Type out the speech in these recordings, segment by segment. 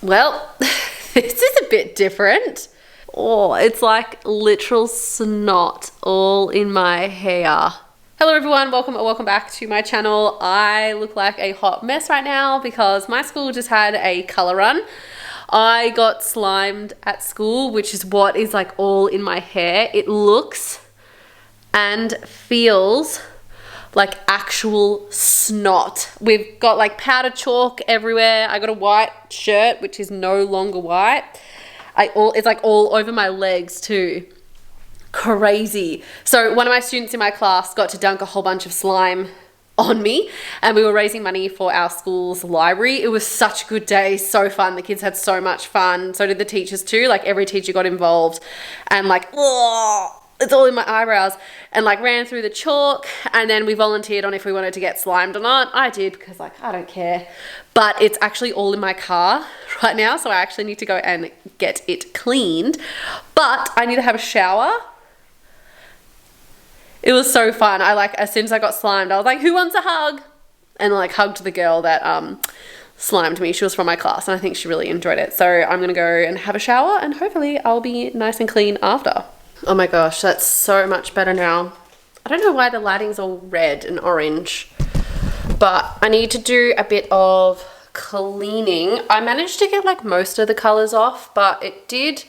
Well, this is a bit different. Oh, it's like literal snot all in my hair. Hello everyone, welcome back to my channel. I look like a hot mess right now because my school just had a colour run. I got slimed at school, which is what is like all in my hair. It looks and feels like actual snot. We've got like powder chalk everywhere. I got a white shirt, which is no longer white. It's like all over my legs too. Crazy. So one of my students in my class got to dunk a whole bunch of slime on me, and we were raising money for our school's library. It was such a good day, so fun. The kids had so much fun. So did the teachers too. Like every teacher got involved, and like, oh, it's all in my eyebrows, and like ran through the chalk. And then we volunteered on if we wanted to get slimed or not. I did because like I don't care, but it's actually all in my car right now, so I actually need to go and get it cleaned. But I need to have a shower. It was so fun. I like, as soon as I got slimed, I was like, who wants a hug? And like hugged the girl that slimed me. She was from my class and I think she really enjoyed it. So I'm gonna go and have a shower and hopefully I'll be nice and clean after. Oh my gosh, that's so much better now. I don't know why the lighting's all red and orange, but I need to do a bit of cleaning. I managed to get like most of the colors off, but it did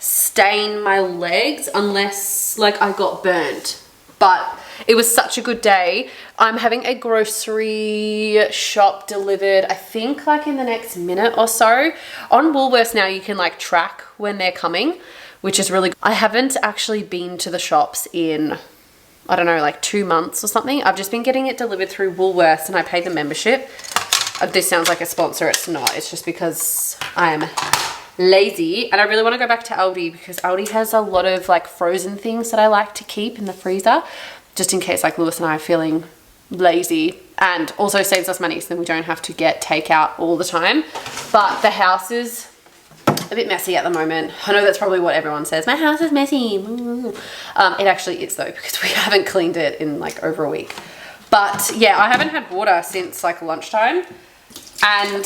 stain my legs unless like I got burnt. But it was such a good day. I'm having a grocery shop delivered, I think like in the next minute or so. On Woolworths now you can like track when they're coming, which is really good. I haven't actually been to the shops in, I don't know, like 2 months or something. I've just been getting it delivered through Woolworths and I pay the membership. This sounds like a sponsor, it's not. It's just because I'm lazy and I really want to go back to Aldi because Aldi has a lot of like frozen things that I like to keep in the freezer just in case like Lewis and I are feeling lazy, and also saves us money so then we don't have to get takeout all the time. But the house is a bit messy at the moment. I know that's probably what everyone says, my house is messy. It actually is though because we haven't cleaned it in like over a week. But yeah, I haven't had water since like lunchtime, and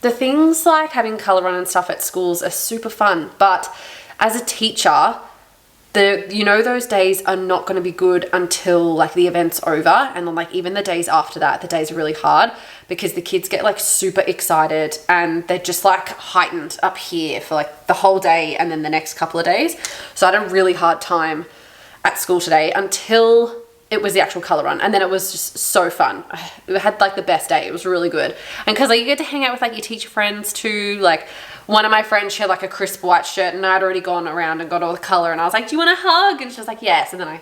the things like having colour run and stuff at schools are super fun, but as a teacher, those days are not going to be good until like the event's over, and then like even the days after that, the days are really hard because the kids get like super excited and they're just like heightened up here for like the whole day and then the next couple of days. So I had a really hard time at school today until it was the actual colour run, and then it was just so fun. We had like the best day. It was really good. And because like you get to hang out with like your teacher friends too. Like one of my friends, she had like a crisp white shirt and I'd already gone around and got all the colour and I was like, do you want a hug? And she was like, yes. And then I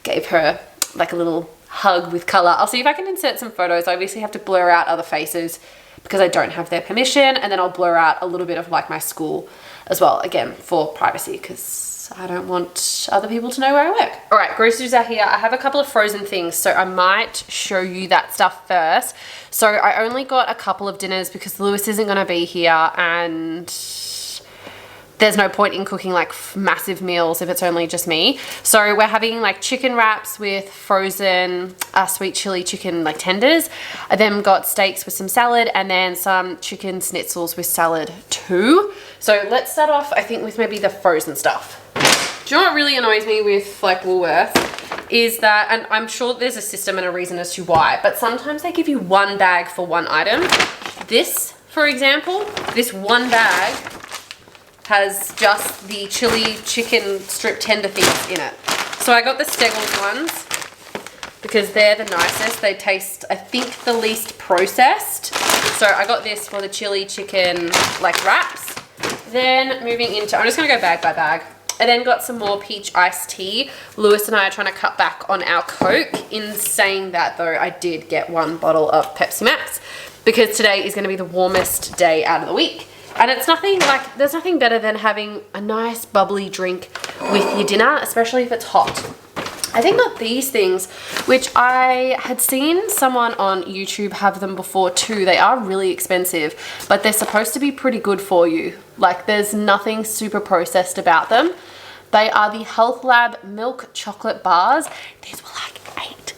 gave her like a little hug with colour. I'll see if I can insert some photos. I obviously have to blur out other faces because I don't have their permission, and then I'll blur out a little bit of like my school as well, again for privacy because I don't want other people to know where I work. All right, groceries are here. I have a couple of frozen things, so I might show you that stuff first. So I only got a couple of dinners because Lewis isn't gonna be here and there's no point in cooking like massive meals if it's only just me. So we're having like chicken wraps with frozen sweet chili chicken like tenders. I then got steaks with some salad and then some chicken schnitzels with salad too. So let's start off, I think, with maybe the frozen stuff. Do you know what really annoys me with like Woolworths is that, and I'm sure there's a system and a reason as to why, but sometimes they give you one bag for one item. This, for example, this one bag has just the chili chicken strip tender things in it. So I got the Steggles ones because they're the nicest. They taste, I think, the least processed. So I got this for the chili chicken like wraps. Then moving into, I'm just gonna go bag by bag. I then got some more peach iced tea. Lewis and I are trying to cut back on our Coke. In saying that though, I did get one bottle of Pepsi Max because today is gonna be the warmest day out of the week. And it's nothing like, there's nothing better than having a nice bubbly drink with your dinner, especially if it's hot. I think that these things, which I had seen someone on YouTube have them before too, they are really expensive, but they're supposed to be pretty good for you. Like there's nothing super processed about them. They are the Health Lab milk chocolate bars. These were like $8.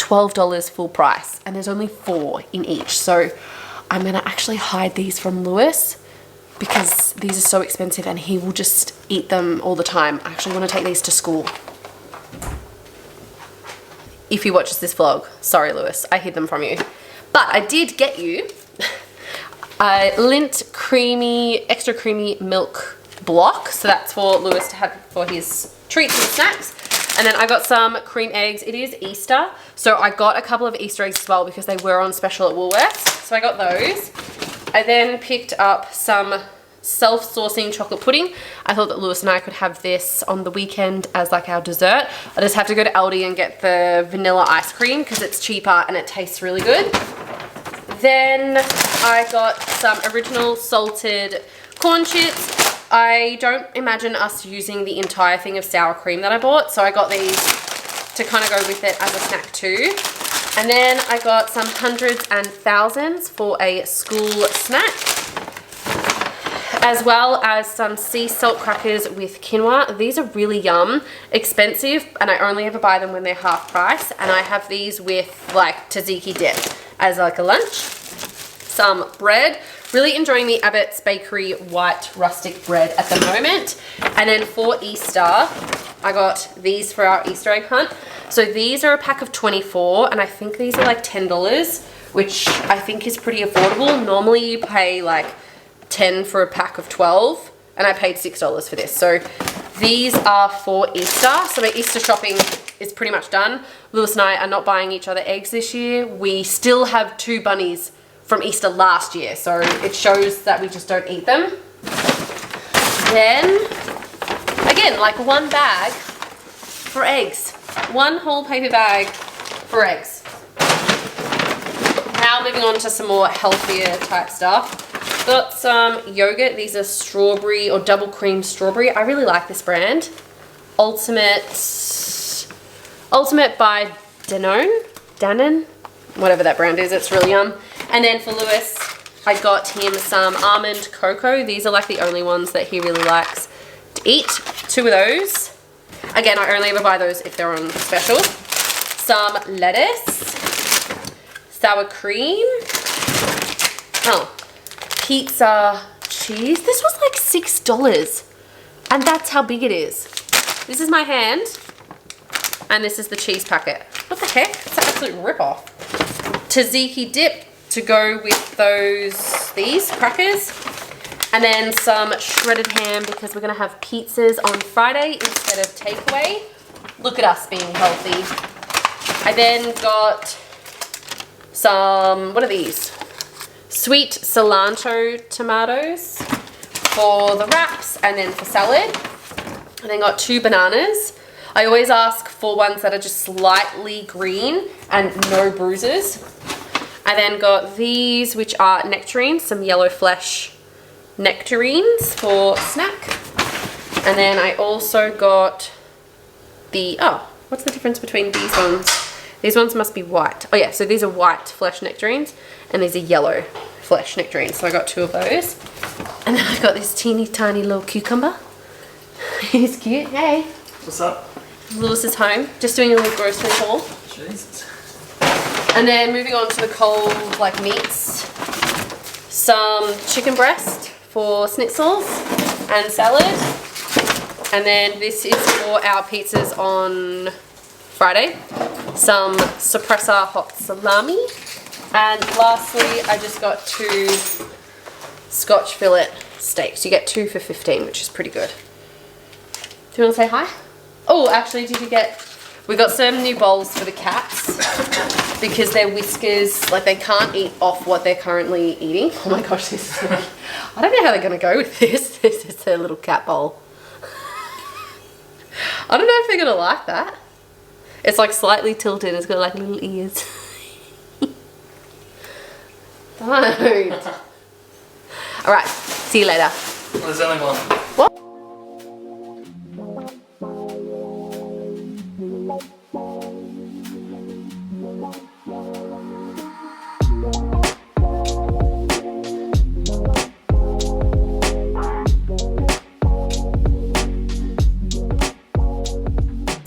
$12 full price, and there's only 4 in each. So I'm gonna actually hide these from Lewis because these are so expensive and he will just eat them all the time. I actually want to take these to school. If he watches this vlog, sorry Lewis, I hid them from you. But I did get you a Lindt extra creamy milk block. So that's for Lewis to have for his treats and snacks. And then I got some cream eggs. It is Easter, so I got a couple of Easter eggs as well because they were on special at Woolworths. So I got those. I then picked up some self-saucing chocolate pudding. I thought that Lewis and I could have this on the weekend as like our dessert. I just have to go to Aldi and get the vanilla ice cream because it's cheaper and it tastes really good. Then I got some original salted corn chips. I don't imagine us using the entire thing of sour cream that I bought, so I got these to kind of go with it as a snack too. And then I got some hundreds and thousands for a school snack, as well as some sea salt crackers with quinoa. These are really yum, expensive, and I only ever buy them when they're half price. And I have these with like tzatziki dip as like a lunch. Some bread. Really enjoying the Abbott's Bakery white rustic bread at the moment. And then for Easter, I got these for our Easter egg hunt. So these are a pack of 24, and I think these are like $10, which I think is pretty affordable. Normally you pay like 10 for a pack of 12, and I paid $6 for this. So these are for Easter. So my Easter shopping is pretty much done. Lewis and I are not buying each other eggs this year. We still have 2 bunnies from Easter last year, so it shows that we just don't eat them. Then, again, like 1 bag for eggs. 1 whole paper bag for eggs. Now moving on to some more healthier type stuff. Got some yogurt. These are strawberry or double cream strawberry. I really like this brand. Ultimate by Danone, whatever that brand is. It's really yum. And then for Lewis, I got him some almond cocoa. These are like the only ones that he really likes to eat. 2 of those. Again, I only ever buy those if they're on special. Some lettuce, sour cream, pizza cheese. This was like $6, and that's how big it is. This is my hand, and this is the cheese packet. What the heck? It's an absolute rip-off. Tzatziki dip to go with these crackers, and then some shredded ham because we're gonna have pizzas on Friday instead of takeaway. Look at us being healthy. I then got some, what are these? Sweet cilantro tomatoes for the wraps and then for salad. I then got 2 bananas. I always ask for ones that are just slightly green and no bruises. I then got these, which are nectarines, some yellow flesh nectarines for snack. And then I also got the, what's the difference between these ones? These ones must be white. Oh yeah, so these are white flesh nectarines and these are yellow flesh nectarines. So I got 2 of those. And then I got this teeny tiny little cucumber. He's cute, hey. What's up? Lewis is home, just doing a little grocery haul. Jesus. And then moving on to the cold, like meats, some chicken breast for schnitzels and salad. And then this is for our pizzas on Friday. Some suppressor hot salami. And lastly, I just got 2 Scotch fillet steaks. You get 2 for $15, which is pretty good. Do you want to say hi? Oh, actually, we got some new bowls for the cats because their whiskers, like they can't eat off what they're currently eating. Oh my gosh, this is like, I don't know how they're going to go with this. This is their little cat bowl. I don't know if they're going to like that. It's like slightly tilted. It's got like little ears. Don't. All right, see you later. Well, there's only one. What?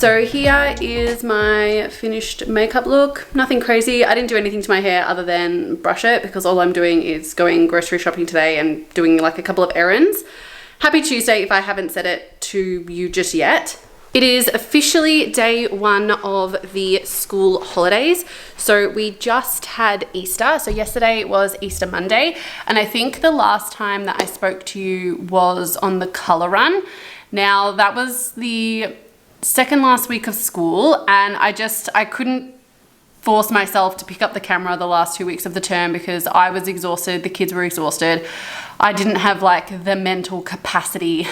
So here is my finished makeup look. Nothing crazy. I didn't do anything to my hair other than brush it because all I'm doing is going grocery shopping today and doing like a couple of errands. Happy Tuesday if I haven't said it to you just yet. It is officially day one of the school holidays. So we just had Easter. So yesterday was Easter Monday. And I think the last time that I spoke to you was on the colour run. Now that was the second last week of school, and I couldn't force myself to pick up the camera the last 2 weeks of the term because I was exhausted, the kids were exhausted. I didn't have like the mental capacity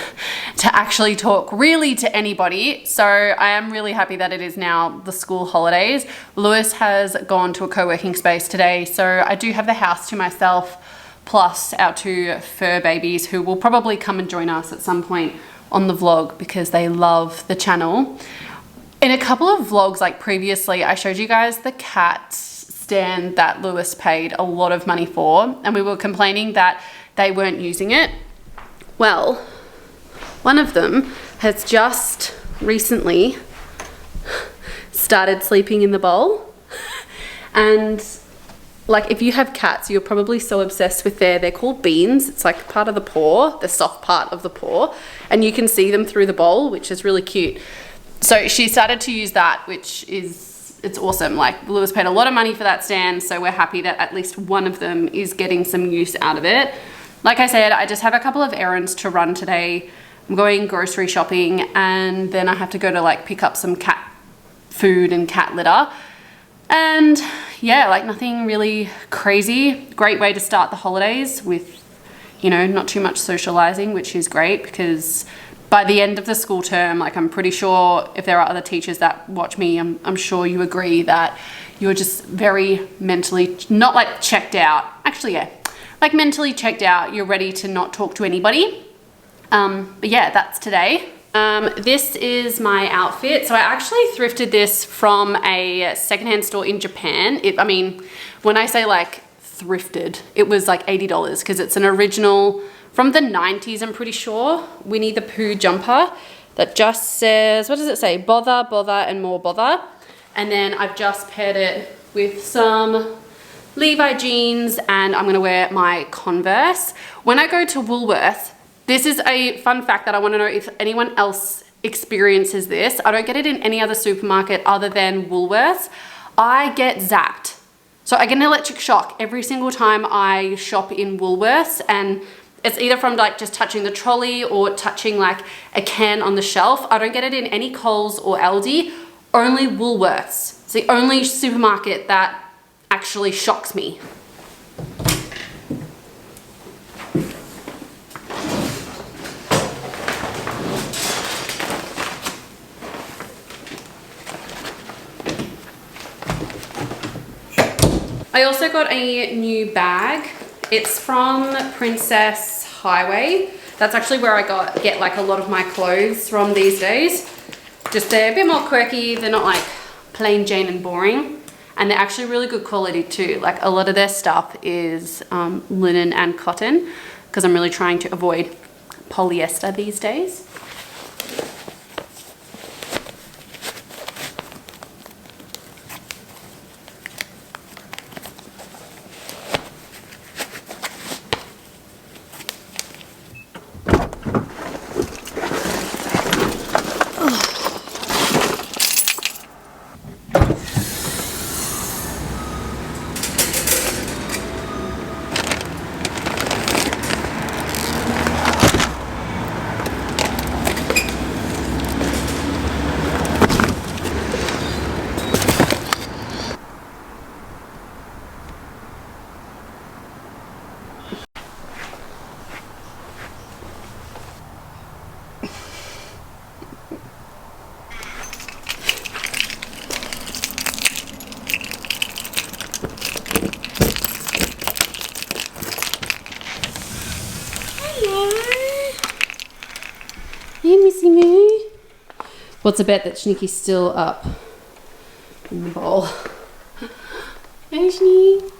to actually talk really to anybody. So I am really happy that it is now the school holidays. Lewis has gone to a co-working space today, so I do have the house to myself, plus our 2 fur babies who will probably come and join us at some point on the vlog because they love the channel. In a couple of vlogs like previously, I showed you guys the cat stand that Lewis paid a lot of money for, and we were complaining that they weren't using it. Well, one of them has just recently started sleeping in the bowl. And like if you have cats, you're probably so obsessed with they're called beans. It's like part of the paw, the soft part of the paw, and you can see them through the bowl, which is really cute. So she started to use that, it's awesome. Like Lewis paid a lot of money for that stand, so we're happy that at least one of them is getting some use out of it. Like I said, I just have a couple of errands to run today. I'm going grocery shopping, and then I have to go to like pick up some cat food and cat litter. And yeah, like nothing really crazy. Great way to start the holidays with, you know, not too much socializing, which is great because by the end of the school term, like I'm pretty sure if there are other teachers that watch me, I'm sure you agree that you're just very mentally, not like checked out. Actually, yeah, like mentally checked out. You're ready to not talk to anybody. But yeah, that's today. This is my outfit. So I actually thrifted this from a secondhand store in Japan. I mean, when I say like thrifted, it was like $80 because it's an original from the 90s, I'm pretty sure. Winnie the Pooh jumper that just says, what does it say? Bother, bother, and more bother. And then I've just paired it with some Levi jeans, and I'm gonna wear my Converse. When I go to Woolworths, this is a fun fact that I wanna know if anyone else experiences this. I don't get it in any other supermarket other than Woolworths. I get zapped. So I get an electric shock every single time I shop in Woolworths, and it's either from like just touching the trolley or touching like a can on the shelf. I don't get it in any Coles or Aldi, only Woolworths. It's the only supermarket that actually shocks me. I also got a new bag. It's from Princess Highway. That's actually where I get like a lot of my clothes from these days. Just they're a bit more quirky. They're not like plain Jane and boring. And they're actually really good quality too. Like a lot of their stuff is linen and cotton because I'm really trying to avoid polyester these days. Hey, Missy Moo. What's a bet that Shnicky's still up in the bowl? Hey, Shnick.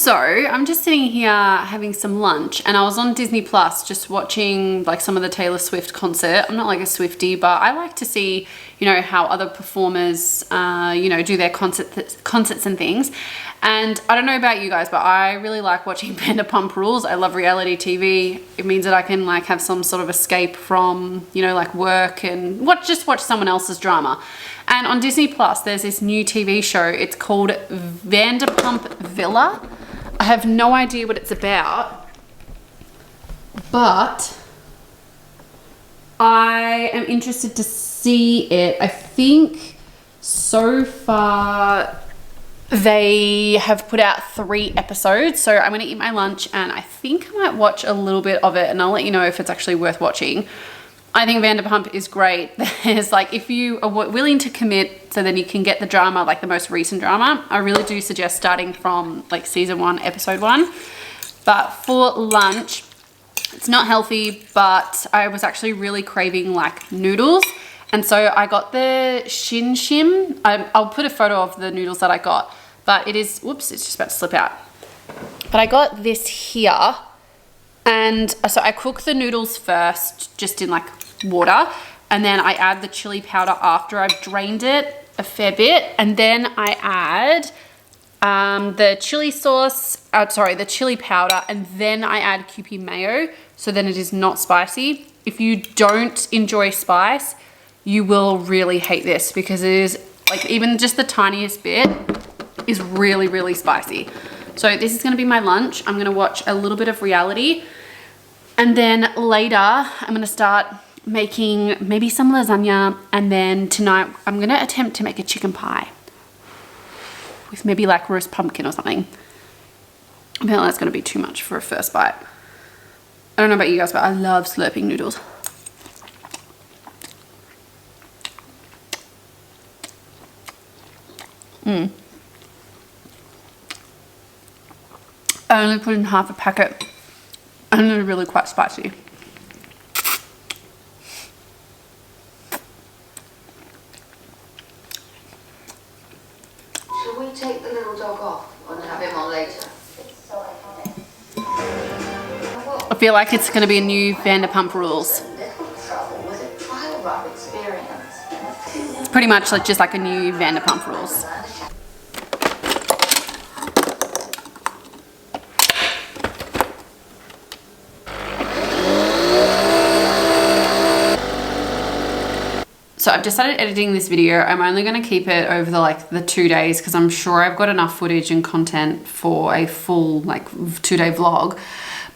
So I'm just sitting here having some lunch, and I was on Disney Plus just watching like some of the Taylor Swift concert. I'm not like a Swiftie, but I like to see, you know, how other performers, you know, do their concerts and things. And I don't know about you guys, but I really like watching Vanderpump Rules. I love reality TV. It means that I can like have some sort of escape from, you know, like work and just watch someone else's drama. And on Disney Plus, there's this new TV show. It's called Vanderpump Villa. I have no idea what it's about, but I am interested to see it. I think so far they have put out 3 episodes, so I'm gonna eat my lunch and I think I might watch a little bit of it, and I'll let you know if it's actually worth watching. I think Vanderpump is great. There's like, if you are willing to commit so then you can get the drama, like the most recent drama, I really do suggest starting from like season 1, episode 1. But for lunch, it's not healthy, but I was actually really craving like noodles. And so I got the Shin Shim. I'll put a photo of the noodles that I got, but it is, whoops, it's just about to slip out. But I got this here. And so I cook the noodles first, just in like water. And then I add the chili powder after I've drained it a fair bit. And then I add the chili sauce, the chili powder. And then I add Kewpie mayo. So then it is not spicy. If you don't enjoy spice, you will really hate this, because it is like, even just the tiniest bit is really, really spicy. So this is gonna be my lunch. I'm gonna watch a little bit of reality, and then later I'm gonna start making maybe some lasagna, and then tonight I'm gonna attempt to make a chicken pie with maybe like roast pumpkin or something. I feel like that's gonna be too much for a first bite. I don't know about you guys, but I love slurping noodles. I only put in half a packet, and they're really quite spicy. Shall we take the little dog off and have him on later? It's so iconic. I feel like it's going to be a new Vanderpump Rules. Little trouble was a trial run experience. Pretty much like just like a new Vanderpump Rules. So I've just started editing this video. I'm only going to keep it over the 2 days, because I'm sure I've got enough footage and content for a full 2-day vlog.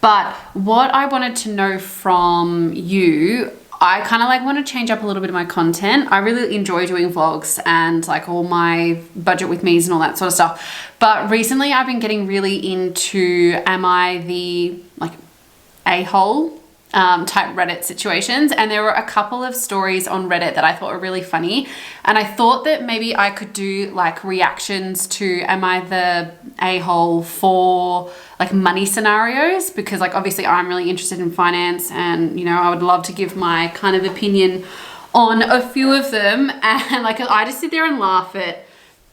But what I wanted to know from you, I kind of want to change up a little bit of my content. I really enjoy doing vlogs and like all my budget with me's and all that sort of stuff. But recently I've been getting really into, am I the a-hole type Reddit situations, and there were a couple of stories on Reddit that I thought were really funny, and I thought that maybe I could do like reactions to, am I the a-hole for like money scenarios, because like obviously I'm really interested in finance, and you know, I would love to give my kind of opinion on a few of them, and like I just sit there and laugh at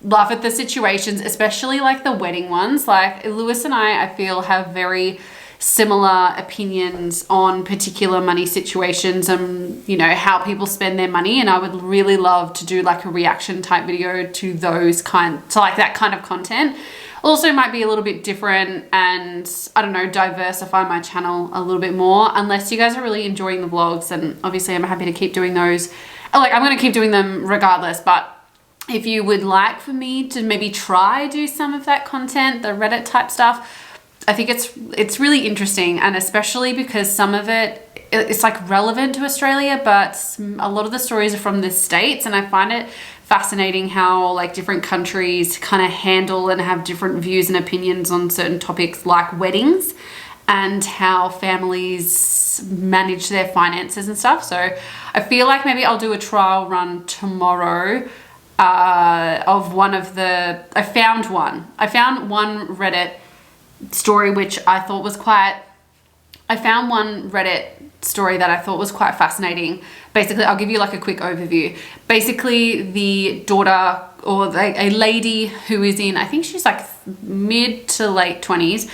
the situations, especially like the wedding ones. Like Lewis and I feel have very similar opinions on particular money situations and, you know, how people spend their money, and I would really love to do like a reaction type video to that kind of content. Also might be a little bit different, and I don't know, diversify my channel a little bit more. Unless you guys are really enjoying the vlogs, and obviously I'm happy to keep doing those. Like, I'm going to keep doing them regardless, but if you would like for me to maybe try do some of that content, the Reddit type stuff, I think it's really interesting, and especially because some of it's like relevant to Australia, but a lot of the stories are from the States, and I find it fascinating how like different countries kind of handle and have different views and opinions on certain topics like weddings, and how families manage their finances and stuff. So I feel like maybe I'll do a trial run tomorrow of one of the, I found one Reddit story which I thought was quite, I found one Reddit story that I thought was quite fascinating. Basically, I'll give you like a quick overview. Basically, the daughter or like a lady who is in, I think she's like mid to late 20s,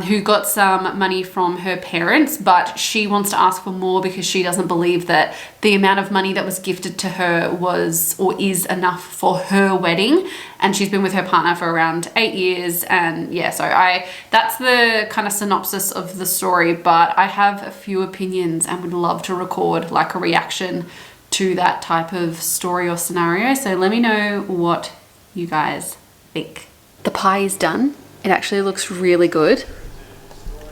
who got some money from her parents, but she wants to ask for more because she doesn't believe that the amount of money that was gifted to her was or is enough for her wedding. And she's been with her partner for around 8 years. And yeah, so that's the kind of synopsis of the story, but I have a few opinions and would love to record like a reaction to that type of story or scenario. So let me know what you guys think. The pie is done. It actually looks really good.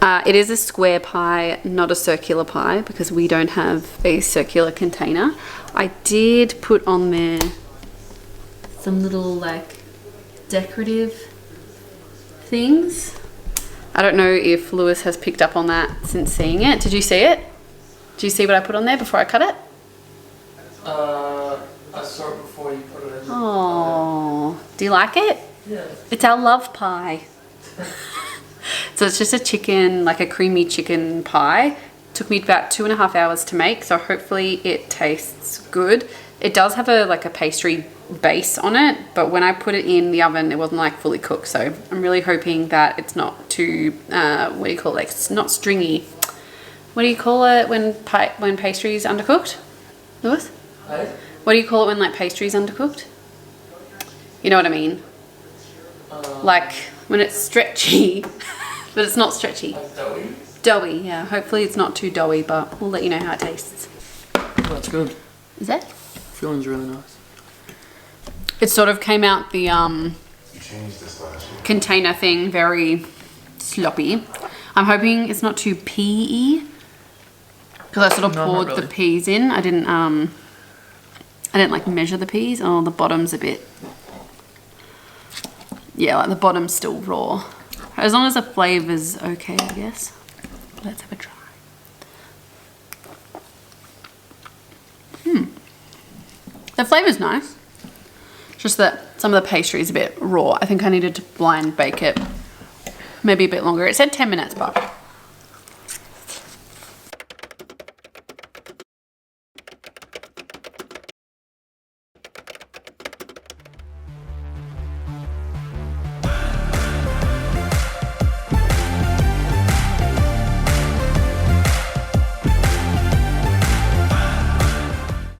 It is a square pie, not a circular pie, because we don't have a circular container. I did put on there some little like decorative things. I don't know if Lewis has picked up on that since seeing it. Did you see it? Did you see what I put on there before I cut it? I saw it before you put it in. Oh, do you like it? Yeah. It's our love pie. So it's just a chicken, like a creamy chicken pie. Took me about 2.5 hours to make, so hopefully it tastes good. It does have a like a pastry base on it, but when I put it in the oven, it wasn't like fully cooked. So I'm really hoping that it's not too, what do you call it? Like, it's not stringy. What do you call it when pastry is undercooked? Lewis? Hey? What do you call it when like pastry is undercooked? You know what I mean? Like when it's stretchy, but it's not stretchy. Like doughy? Doughy, yeah. Hopefully it's not too doughy, but we'll let you know how it tastes. That's good. Is it? Feeling's really nice. It sort of came out the You changed this last year. container thing very sloppy. I'm hoping it's not too pea-y, because I sort of No, not poured the really. peas in. I didn't like measure the peas. Oh, the bottom's a bit, yeah, like the bottom's still raw. As long as the flavor's okay, I guess. Let's have a try. The flavor's nice. Just that some of the pastry is a bit raw. I think I needed to blind bake it maybe a bit longer. It said 10 minutes, but